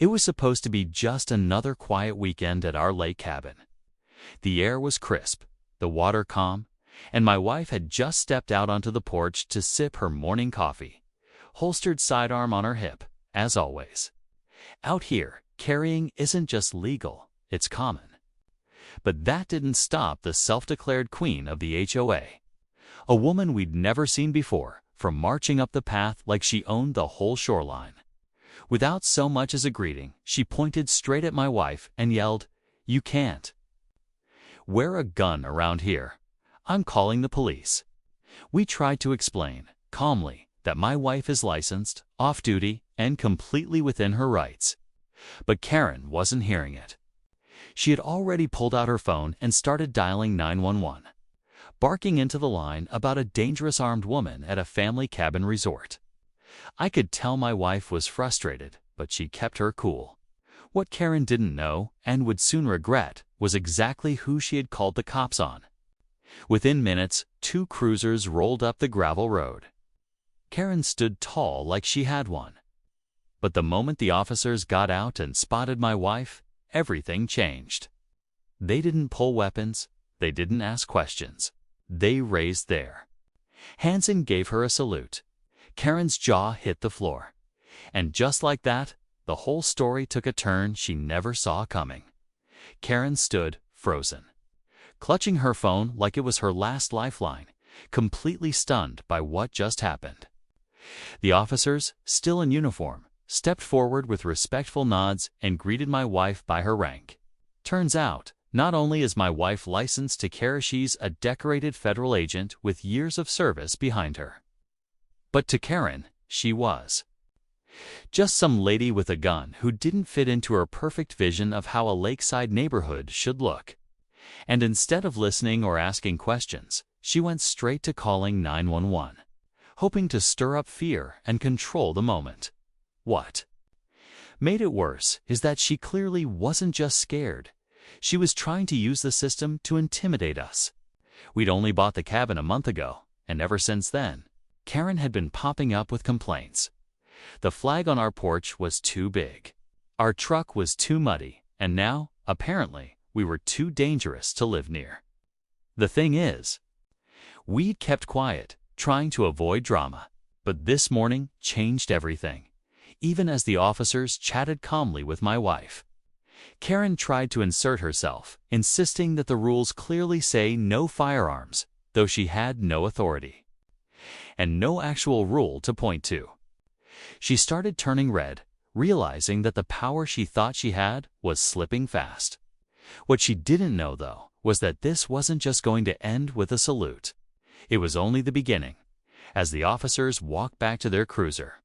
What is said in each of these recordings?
It was supposed to be just another quiet weekend at our lake cabin. The air was crisp, the water calm, and my wife had just stepped out onto the porch to sip her morning coffee, holstered sidearm on her hip, as always. Out here, carrying isn't just legal, it's common. But that didn't stop the self-declared queen of the HOA, a woman we'd never seen before, from marching up the path like she owned the whole shoreline. Without so much as a greeting, she pointed straight at my wife and yelled, "You can't wear a gun around here. I'm calling the police." We tried to explain, calmly, that my wife is licensed, off-duty, and completely within her rights. But Karen wasn't hearing it. She had already pulled out her phone and started dialing 911, barking into the line about a dangerous armed woman at a family cabin resort. I could tell my wife was frustrated, but she kept her cool. What Karen didn't know, and would soon regret, was exactly who she had called the cops on. Within minutes, 2 cruisers rolled up the gravel road. Karen stood tall like she had one. But the moment the officers got out and spotted my wife, everything changed. They didn't pull weapons, they didn't ask questions. They raised their hands and gave her a salute. Karen's jaw hit the floor. And just like that, the whole story took a turn she never saw coming. Karen stood, frozen, clutching her phone like it was her last lifeline, completely stunned by what just happened. The officers, still in uniform, stepped forward with respectful nods and greeted my wife by her rank. Turns out, not only is my wife licensed to carry, she's a decorated federal agent with years of service behind her. But to Karen, she was just some lady with a gun who didn't fit into her perfect vision of how a lakeside neighborhood should look. And instead of listening or asking questions, she went straight to calling 911, hoping to stir up fear and control the moment. What made it worse is that she clearly wasn't just scared. She was trying to use the system to intimidate us. We'd only bought the cabin a month ago, and ever since then, Karen had been popping up with complaints. The flag on our porch was too big. Our truck was too muddy, and now, apparently, we were too dangerous to live near. The thing is, we'd kept quiet, trying to avoid drama, but this morning changed everything. Even as the officers chatted calmly with my wife, Karen tried to insert herself, insisting that the rules clearly say no firearms, though she had no authority and no actual rule to point to. She started turning red, realizing that the power she thought she had was slipping fast. What she didn't know, though, was that this wasn't just going to end with a salute. It was only the beginning, as the officers walked back to their cruiser.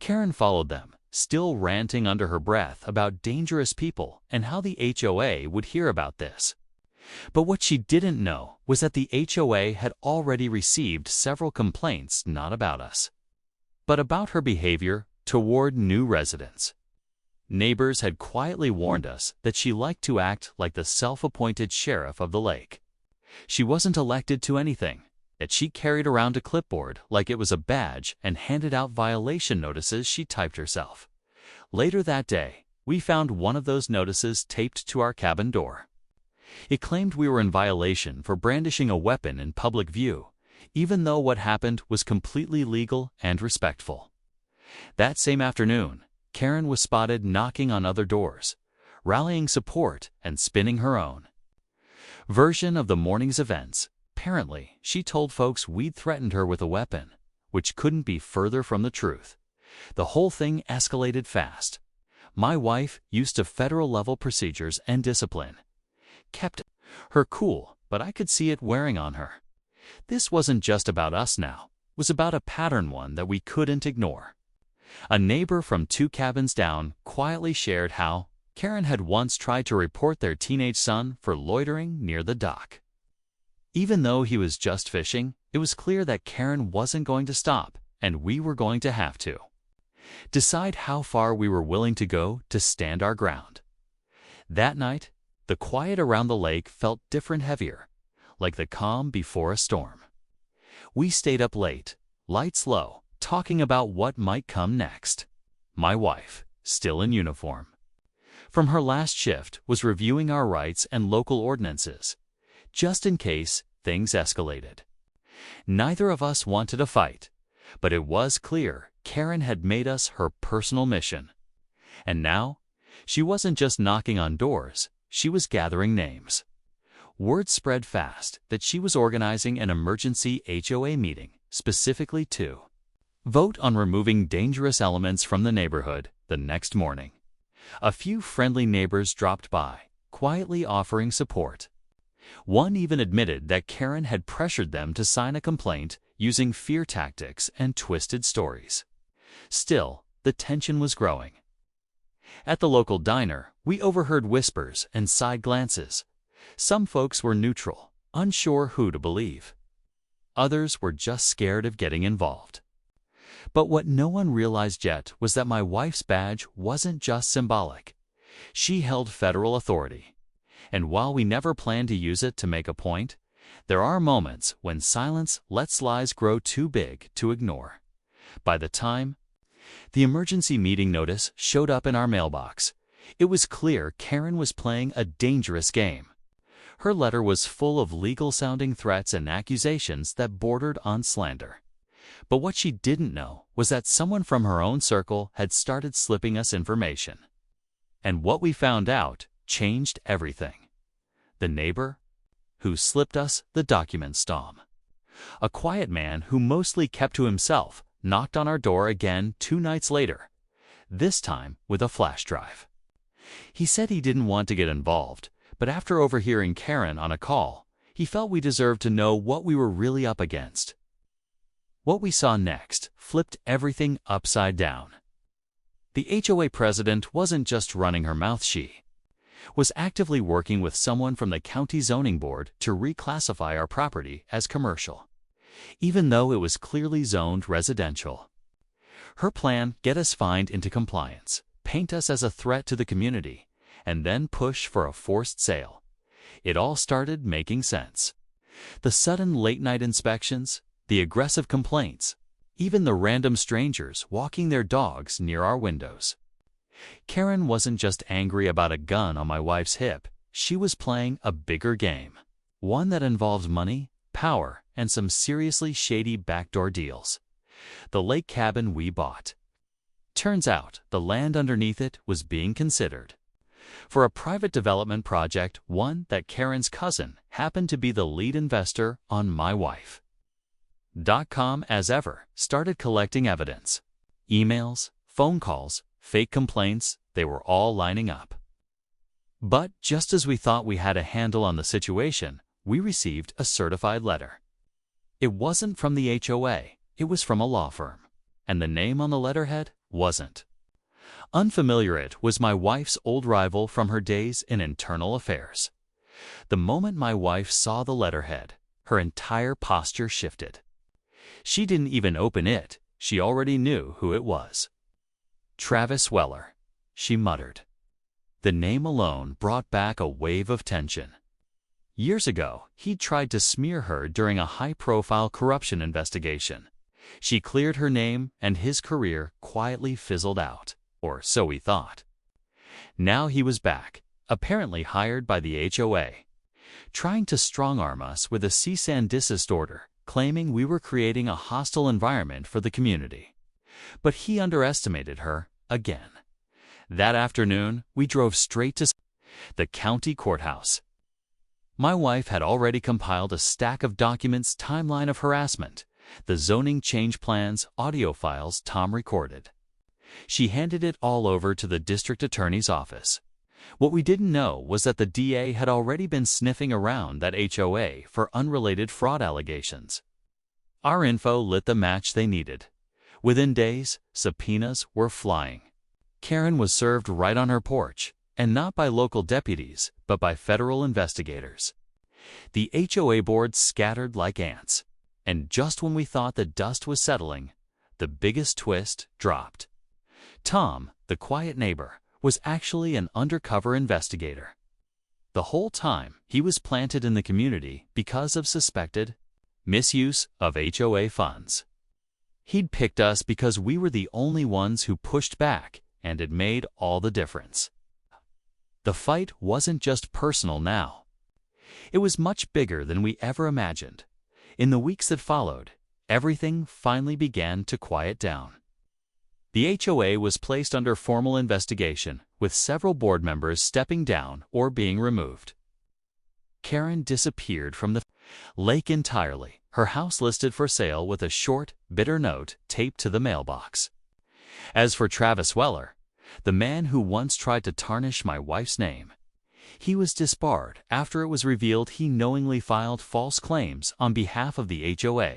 Karen followed them, still ranting under her breath about dangerous people and how the HOA would hear about this. But what she didn't know was that the HOA had already received several complaints not about us, but about her behavior toward new residents. Neighbors had quietly warned us that she liked to act like the self-appointed sheriff of the lake. She wasn't elected to anything, that she carried around a clipboard like it was a badge and handed out violation notices she typed herself. Later that day, we found one of those notices taped to our cabin door. It claimed we were in violation for brandishing a weapon in public view, even though what happened was completely legal and respectful. That same afternoon, Karen was spotted knocking on other doors, rallying support and spinning her own version of the morning's events. Apparently, she told folks we'd threatened her with a weapon, which couldn't be further from the truth. The whole thing escalated fast. My wife, used to federal-level procedures and discipline, kept her cool, but I could see it wearing on her. This wasn't just about us now. It was about a pattern, one that we couldn't ignore. A neighbor from 2 cabins down quietly shared how Karen had once tried to report their teenage son for loitering near the dock. Even though he was just fishing, it was clear that Karen wasn't going to stop, and we were going to have to decide how far we were willing to go to stand our ground. That night, the quiet around the lake felt different, heavier, like the calm before a storm. We stayed up late, lights low, talking about what might come next. My wife, still in uniform. From her last shift was reviewing our rights and local ordinances, just in case things escalated. Neither of us wanted a fight, but it was clear Karen had made us her personal mission. And now, she wasn't just knocking on doors, she was gathering names. Word spread fast that she was organizing an emergency HOA meeting specifically to vote on removing dangerous elements from the neighborhood the next morning. A few friendly neighbors dropped by, quietly offering support. One even admitted that Karen had pressured them to sign a complaint using fear tactics and twisted stories. Still, the tension was growing. At the local diner, we overheard whispers and side glances. Some folks were neutral, unsure who to believe. Others were just scared of getting involved. But what no one realized yet was that my wife's badge wasn't just symbolic. She held federal authority. And while we never planned to use it to make a point, there are moments when silence lets lies grow too big to ignore. By the time the emergency meeting notice showed up in our mailbox, it was clear Karen was playing a dangerous game. Her letter was full of legal-sounding threats and accusations that bordered on slander. But what she didn't know was that someone from her own circle had started slipping us information. And what we found out changed everything. The neighbor who slipped us the document storm. A quiet man who mostly kept to himself knocked on our door again 2 nights later, this time with a flash drive. He said he didn't want to get involved, but after overhearing Karen on a call, he felt we deserved to know what we were really up against. What we saw next flipped everything upside down. The HOA president wasn't just running her mouth, she was actively working with someone from the county zoning board to reclassify our property as commercial, even though it was clearly zoned residential. Her plan: get us fined into compliance, paint us as a threat to the community, and then push for a forced sale. It all started making sense. The sudden late-night inspections, the aggressive complaints, even the random strangers walking their dogs near our windows. Karen wasn't just angry about a gun on my wife's hip. She was playing a bigger game, one that involved money, power, and some seriously shady backdoor deals. The lake cabin we bought. Turns out the land underneath it was being considered for a private development project, one that Karen's cousin happened to be the lead investor on. My wife. .com, as ever, started collecting evidence. Emails, phone calls, fake complaints, they were all lining up. But just as we thought we had a handle on the situation, we received a certified letter. It wasn't from the HOA, it was from a law firm. And the name on the letterhead wasn't unfamiliar. It was my wife's old rival from her days in internal affairs. The moment my wife saw the letterhead, her entire posture shifted. She didn't even open it, she already knew who it was. Travis Weller, she muttered. The name alone brought back a wave of tension. Years ago, he'd tried to smear her during a high-profile corruption investigation. She cleared her name, and his career quietly fizzled out, or so he thought. Now he was back, apparently hired by the HOA, trying to strong-arm us with a cease and desist order, claiming we were creating a hostile environment for the community. But he underestimated her again. That afternoon, we drove straight to the county courthouse. My wife had already compiled a stack of documents, timeline of harassment, the zoning change plans, audio files Tom recorded. She handed it all over to the district attorney's office. What we didn't know was that the DA had already been sniffing around that HOA for unrelated fraud allegations. Our info lit the match they needed. Within days, subpoenas were flying. Karen was served right on her porch, and not by local deputies, but by federal investigators. The HOA board scattered like ants, and just when we thought the dust was settling, the biggest twist dropped. Tom, the quiet neighbor, was actually an undercover investigator. The whole time, he was planted in the community because of suspected misuse of HOA funds. He'd picked us because we were the only ones who pushed back, and it made all the difference. The fight wasn't just personal now. It was much bigger than we ever imagined. In the weeks that followed, everything finally began to quiet down. The HOA was placed under formal investigation, with several board members stepping down or being removed. Karen disappeared from the lake entirely, her house listed for sale with a short, bitter note taped to the mailbox. As for Travis Weller, the man who once tried to tarnish my wife's name, he was disbarred after it was revealed he knowingly filed false claims on behalf of the HOA.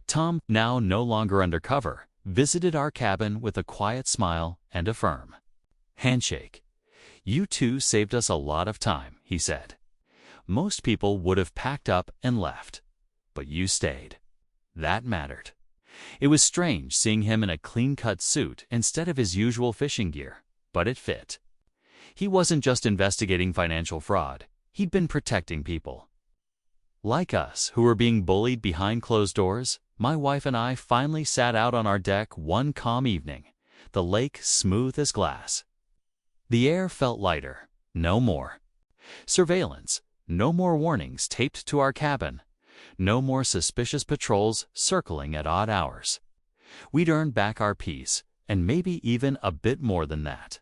Tom, now no longer undercover, visited our cabin with a quiet smile and a firm handshake. "You two saved us a lot of time," he said. "Most people would have packed up and left, but you stayed. That mattered." It was strange seeing him in a clean-cut suit instead of his usual fishing gear, but it fit. He wasn't just investigating financial fraud, he'd been protecting people. Like us, who were being bullied behind closed doors, my wife and I finally sat out on our deck one calm evening, the lake smooth as glass. The air felt lighter, no more surveillance, no more warnings taped to our cabin, no more suspicious patrols circling at odd hours. We'd earned back our peace, and maybe even a bit more than that.